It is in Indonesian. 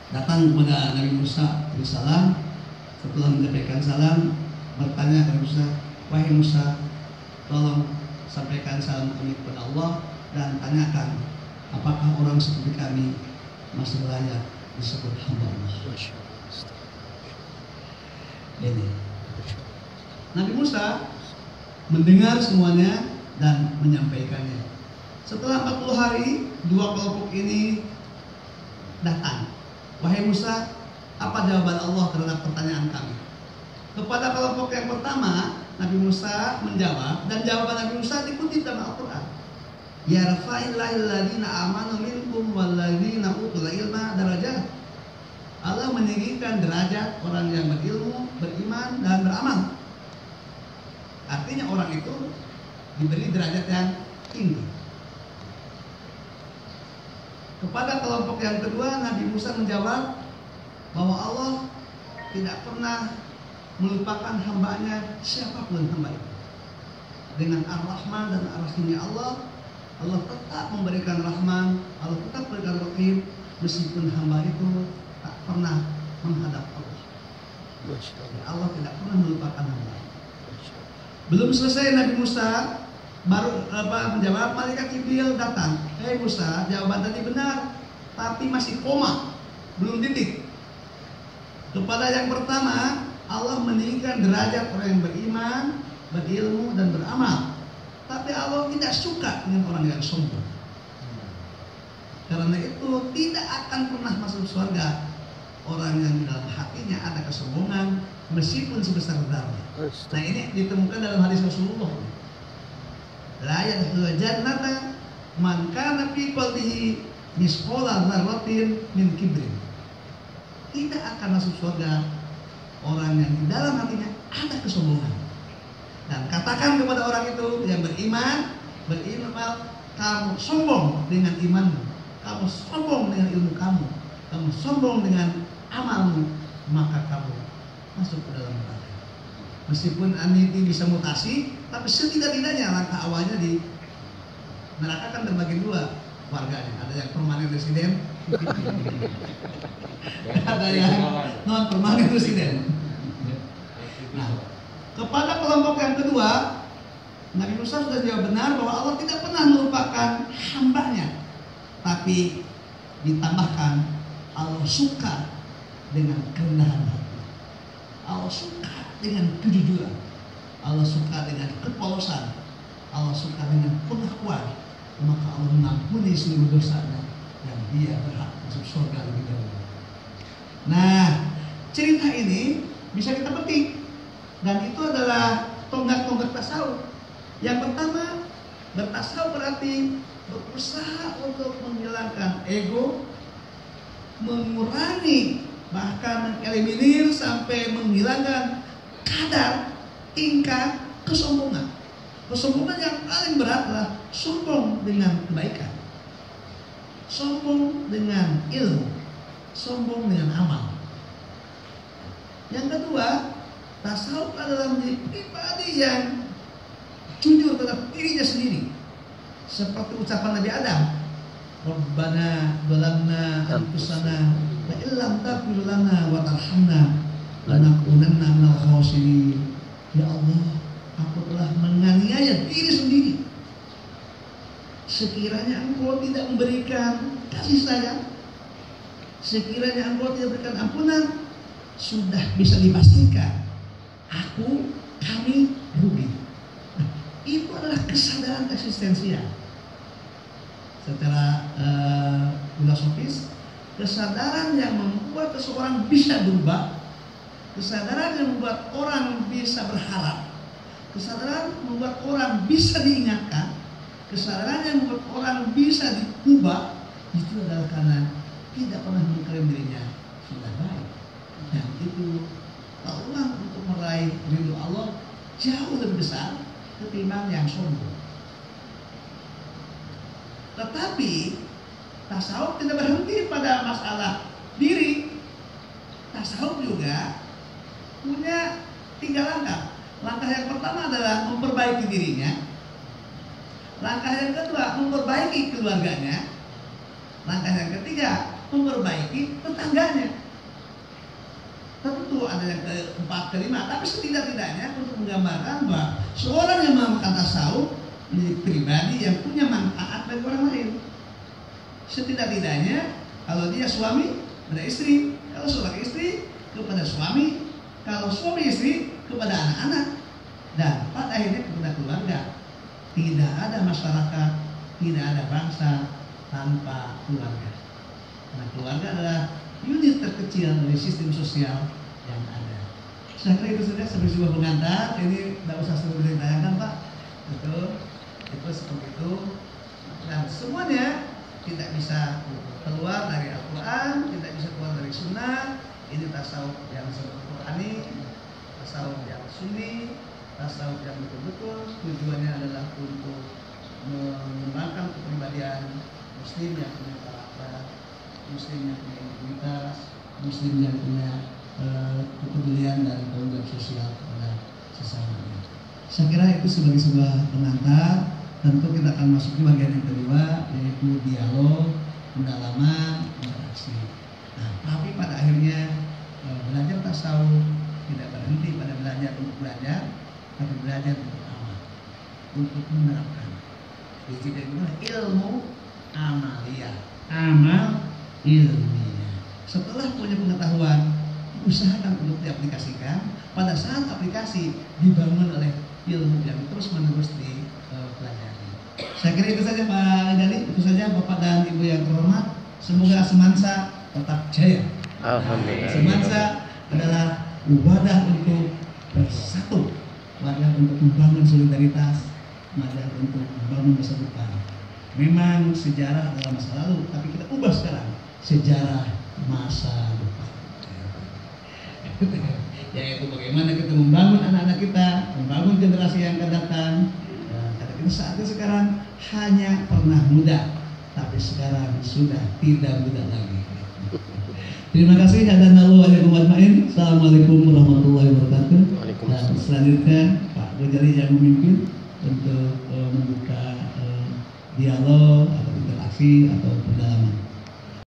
datang kepada Nabi Musa alaihissalam. Setelah menyampaikan salam, bertanya kepada Musa, wahai Musa, tolong sampaikan salam kami kepada Allah dan tanyakan apakah orang seperti kami masih layak disebut hamba Allah. Ini Nabi Musa mendengar semuanya dan menyampaikannya. Setelah 40 hari, dua kelompok ini datang. Wahai Musa, apa jawaban Allah terhadap pertanyaan kami? Kepada kelompok yang pertama, Nabi Musa menjawab, dan jawaban Nabi Musa dikutip dalam Al-Quran. Yarfa'illahil ladzina amanu minkum wal ladzina utul ilma darajat. Allah meninggikan derajat orang yang berilmu, beriman, dan beramal. Artinya orang itu diberi derajat yang tinggi. Kepada kelompok yang kedua, Nabi Musa menjawab bahwa Allah tidak pernah melupakan hambanya, siapapun hamba itu. Dengan Ar-Rahman dan Ar-Rahimnya Allah, Allah tetap memberikan Rahman, Allah tetap memberikan Rahim, meskipun hamba itu tak pernah menghadap Allah. Allah tidak pernah melupakan hamba. Belum selesai Nabi Musa baru menjawab, malaikat Jibril datang. Hei Musa, jawaban tadi benar, tapi masih koma, belum titik. Kepada yang pertama, Allah meninggikan derajat orang yang beriman, berilmu, dan beramal. Tapi Allah tidak suka dengan orang yang sombong. Karena itu tidak akan pernah masuk surga orang yang dalam hatinya ada kesombongan meskipun sebesar darah. Nah, ini ditemukan dalam hadis Rasulullah. La yadkhulul jannata man kana fi qalbihi misqala dzarratin min kibrin. Tidak akan masuk surga orang yang di dalam hatinya ada kesombongan. Dan katakan kepada orang itu yang beriman, kamu sombong dengan imanmu, kamu sombong dengan ilmu kamu, kamu sombong dengan amalmu, maka kamu masuk ke dalam neraka. Meskipun ini bisa mutasi, tapi setidak-tidaknya langkah awalnya di neraka kan terbagi dua warganya. Ada yang permanen residen, ada yang non permanen residen. Nah, kepada kelompok yang kedua, Nabi Musa sudah jawab benar bahwa Allah tidak pernah melupakan hambanya, tapi ditambahkan Allah suka dengan kerendahan hati, Allah suka dengan kejujuran, Allah suka dengan kepolosan, Allah suka dengan pengakuan, maka Allah mengampuni seluruh dosanya dan dia berhak masuk surga lebih dahulu. Nah, cerita ini bisa kita petik, dan itu adalah tonggak-tonggak tasawuf. Yang pertama, bertasawuf berarti berusaha untuk menghilangkan ego, mengurangi bahkan mengeliminir sampai menghilangkan kadar tingkat kesombongan. Kesombongan yang paling berat adalah sombong dengan kebaikan, sombong dengan ilmu, sombong dengan amal. Yang kedua, tasawuf adalah menjadi pribadi yang jujur terhadap dirinya sendiri, seperti ucapan Nabi Adam, Rabbana zalamna anfusana wa illam taghfir lana wa tarhamna lanakunanna minal khasirin. Ya Allah, aku telah menganiaya diri sendiri. Sekiranya Engkau tidak memberikan kasih sayang, sekiranya Engkau tidak berikan ampunan, sudah bisa dipastikan kami rugi. Nah, itu adalah kesadaran eksistensial. Secara filosofis, kesadaran yang membuat seseorang bisa berubah, kesadaran yang membuat orang bisa berharap, kesadaran membuat orang bisa diingatkan, kesadaran yang membuat orang bisa diubah, itu adalah karena tidak pernah mengklaim dirinya sudah baik. Dan itu peluang untuk meraih ridho Allah jauh lebih besar ketimbang yang sombong. Tetapi tasawuf tidak berhenti pada masalah diri. Tasawuf juga punya 3 langkah. Langkah yang pertama adalah memperbaiki dirinya. Langkah yang kedua memperbaiki keluarganya. Langkah yang ketiga memperbaiki tetangganya. Tentu ada yang keempat, kelima, tapi setidak-tidaknya untuk menggambarkan bahwa seorang yang melakukan tasawuf menjadi pribadi yang punya manfaat bagi orang lain. Setidak-tidaknya kalau dia suami pada istri, kalau seorang istri kepada suami, kalau suami istri kepada anak-anak, dan pada akhirnya kepada keluarga. Tidak ada masyarakat, tidak ada bangsa tanpa keluarga. Karena keluarga adalah unit terkecil dari sistem sosial yang ada. Saya kira itu sudah sebagai sebuah pengantar. Ini tidak usah selalu ditanyakan, Pak. Itu seperti itu. Dan semuanya tidak bisa keluar dari Al-Quran, tidak bisa keluar dari Sunnah. Ini tasawuf yang Qurani, tasawuf yang Sunni, tasawuf yang betul-betul tujuannya adalah untuk mengembangkan kepribadian Muslim yang punya karakter, Muslim yang punya integritas, Muslim yang punya kepedulian dan tanggung jawab sosial kepada sesamanya. Saya kira itu sebagai sebuah pengantar. Tentu kita akan masuk ke bagian yang kedua, yaitu dialog, pendalaman, interaksi. Nah, tapi pada akhirnya belajar tasawuf tidak berhenti pada belajar untuk belajar, tapi belajar untuk amal, untuk menerapkan. Jadi itu ilmu amalia, amal ilmiah. Setelah punya pengetahuan, usahakan untuk diaplikasikan. Pada saat aplikasi dibangun oleh ilmu yang terus menerus dipelajari. Saya kira itu saja Pak Gali, itu saja Bapak dan Ibu yang terhormat. Semoga Semansa tetap jaya. Alhamdulillah. Semansa adalah wadah untuk bersatu, wadah untuk membangun solidaritas, wadah untuk membangun masa depan. Memang sejarah adalah masa lalu, tapi kita ubah sekarang sejarah masa depan. Yaitu bagaimana kita membangun anak-anak kita, membangun generasi yang akan datang. Karena kita saatnya sekarang hanya pernah muda, tapi sekarang sudah tidak muda lagi. Terima kasih. Assalamualaikum warahmatullahi wabarakatuh. Dan selanjutnya Pak Ghazali yang memimpin untuk membuka dialog atau interaksi atau pendalaman.